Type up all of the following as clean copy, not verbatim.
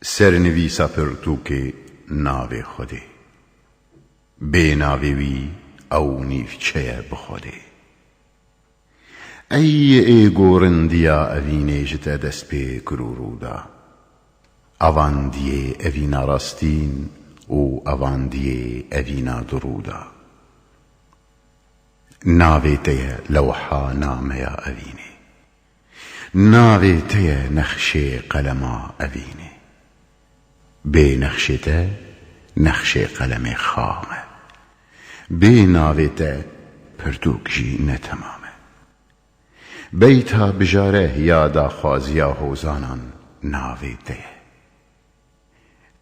سەرنویسە پرتووکێ ناوێ خودێ بێ ناوێوی ئەو نیڤچەیە بخۆدێ ئەی ئێگۆڕندیا ئەڤینێژتە دەست پێ کرۆڕوودا ئەڤاندیێ ئەڤینا ڕاستین و ئەڤاندیێ ئەڤینا دڕوودا ناوێتەیە لەوحا نامەیە ئەڤینێ ناوێتەیە نەخشێ قەلەما ئەڤینێ بێ نەخشێتە نەخشێ قەلەمێ خامە بێ ناوێتە پرتووکژی نەتەمامە بەیتا بژارە یادا خوازیا هۆزانان ناوێتەیە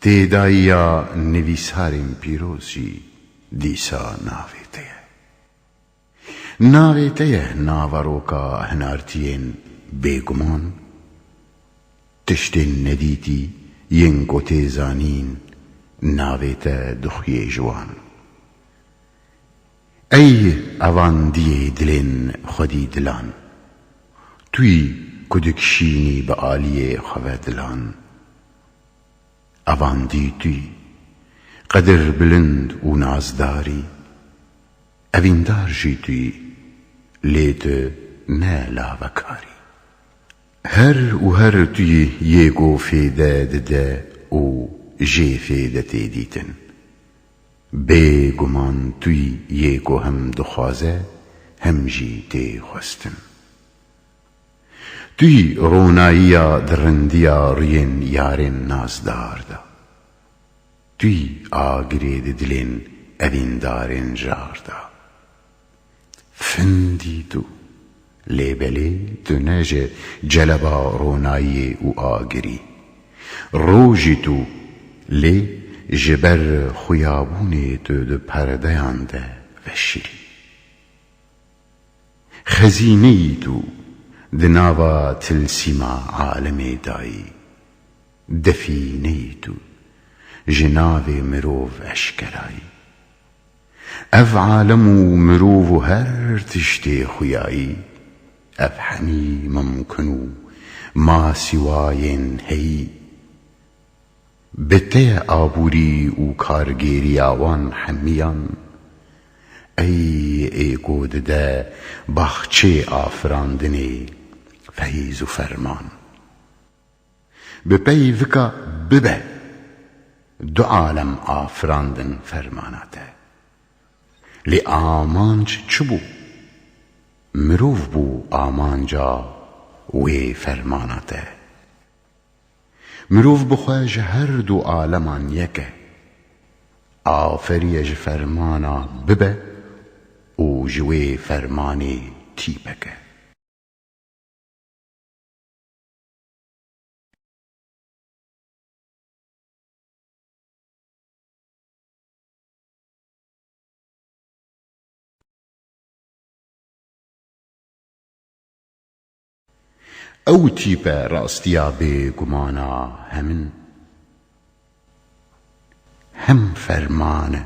تێداییە نویسارین پیرۆزی دیسا ناوێتەیە ناوێتەیە ناڤەڕۆکە هەنارتیێن بێگومان تشتێن نەدیتی یەن گۆتێزانین ناوێتە دخوێ ژوان ئەی ئەڤاندیێ دلێن خودی دلان توی کودکشینی بە ئالیێ خەڤە دلان ئەڤاندی توی قەدر بلند و نازداری ئەڤیندارژی توی لێتە نە لاڤەکاری هەر و هەر توی یێگۆ فێدە ددە و ژێ فێدە تێدیتن بێگومان توی یێگۆ هەم دخوازە هەمژی تێخواستن توی ڕۆناییە درڕندیە ڕیێن یارێن نازداردا توی ئاگرێ دلێن ئەڤیندارێن ژاردا فندی تو لێبەلێ تو نەژە جەلەبا ڕۆناییێ و ئاگری ڕۆژی تو لێ ji ber xuyabûnê tu di perdeyan de veşîrî xezîneyî tu di nava tilsîma alemê dayî defîneyî tu ji navê mirov eşkerayî ev alem û mirov û her tiştê xuyayî ev hemî mumkin û masîwayên heyî بتەیە ئابووری و کارگێریاوان هەمیان ئەی ئێگۆ ددە باخچێ ئافراندنێ فەیز و فەرمان بپەی ڤکە ببە دو عالەم ئافراندن فەرماناتە لێ ئامانج چ بوو مرۆڤ بوو ئامانجا وێ فەرماناتە مرۆڤ بخوا ji her du aleman yek e aferiye ji fermana bibe û ji wê fermanê tîpeke ئەو تیپە ڕاستیە بێگومانە هەمن هەم فەرمانە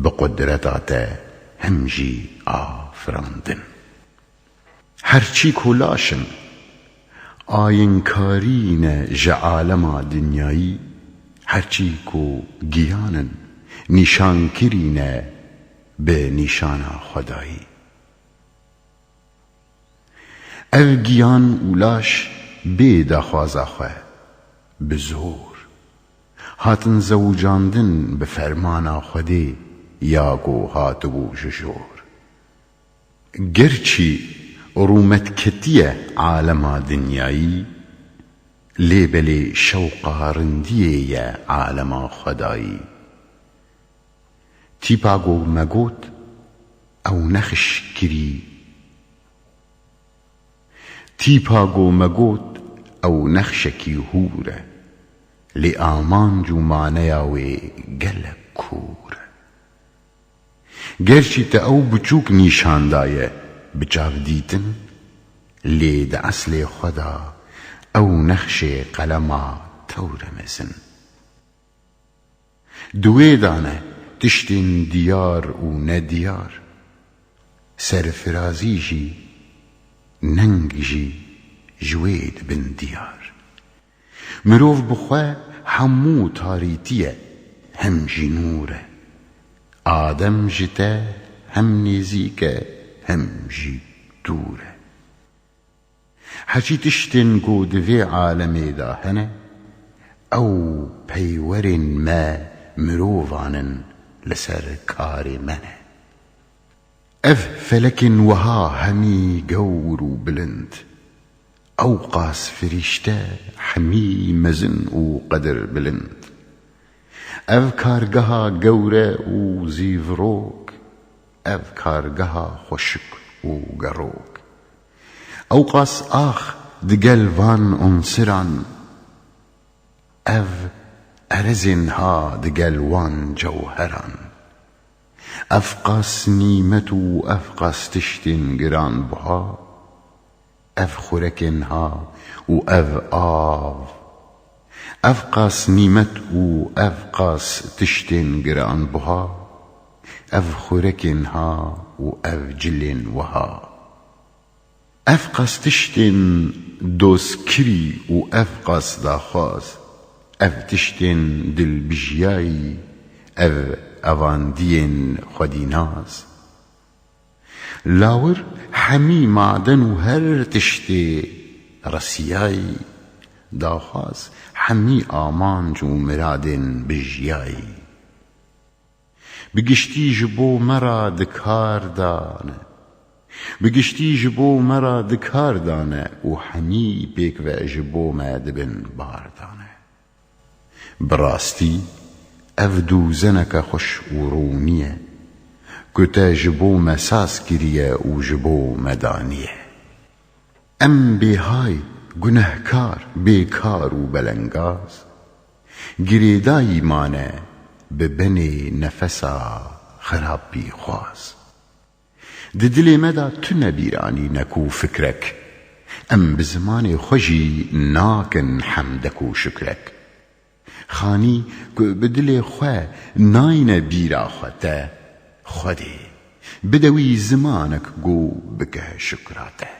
بە قودرەتاتە هەمژی ئافراندن هەرچی کۆلاشن ئاینکارینە ژە عالەما دنیایی هەرچی کۆ گیانن نیشانکرینە بە نیشانە خودایی ئەو گیان و لاش بێ داخوازە خوێ bi zor hatin zewcandin bi fermana Xwedê ya ku hatibû ji jor gerçî rûmetketiye alema dinyayî lêbelê şewqa rindiyê ye alema xwedayî tîpa got megot ew nexiş kirî تیپا گۆمەگۆت ئەو نەخشەکی هورە لێ ئامانج و مانەیا وێ گەلک کوورە گەرچی تە ئەو بچووک نیشاندایە بچاودیتن لێ دە ئەسلێ خۆدا ئەو نەخشێ قەلەما تەورە مەزن دوێدانە تشتێن دیار و نەدیار سەرفرازیژی نەنگژی ji wê dibin diyar mirov bi xwe همو تاریتیه هم جی نوره آدم جته هم نزیکه هم جی دوره هەچی تشتن گۆ دەوێ عالەمێدا هەنە ئەو پەیوەرên me مرۆڤانن لەسەر کارێ منە ئەv فەلەکên وەها هەمی گەور و بلند ئەو قاس فریشتە هەمی مەزن و قەدر بلند ئەv کارگەها گەورە و زیڤڕۆک ئەv کارگەها خۆشک و گەڕۆک ئەو قاس ئاخ دگەل vان ئونسران ئەv ئەرزên ha digel wan cewheran ئەv قاس نیمەت و ئەv قاس tiştên giranbiha ئەv خوrekên ha û ئەv av ئەv قاس نیمەت û ئەv قاس tiştên giranbiha ئەv خوrekên ha û ئەv cilên wiha ئەv قاس tiştên dozkirî û ئەv قاس daxwaz ئەv tiştên dilbijiyayî ئەv ئەڤاندiyên xwedînaz lawir hemî maden û her tiştê resiyayî daxwaz hemî amanc û miradên bijiyayî bi giştî ji bo me ra dikar dane bi giştî ji bo me ra dikar dane û hemî pêk ve ji bo me dibin bardane bi rastî ev dûzeneke xweş û rûniye ku te ji bo me saz kiriye û ji bo me daniye em bêhay gunehkar bêkar û belengaz girêdayî mane bi benê nefesa xirabî xwaz di dilê me da tu nebîranîne ku fikrek em bi zimanê xwe jî nakin hemdek û şükrek xanî ku bi dilê xwe nayne bîra xwe te xwedê bide wî zimanek gû bike şükra te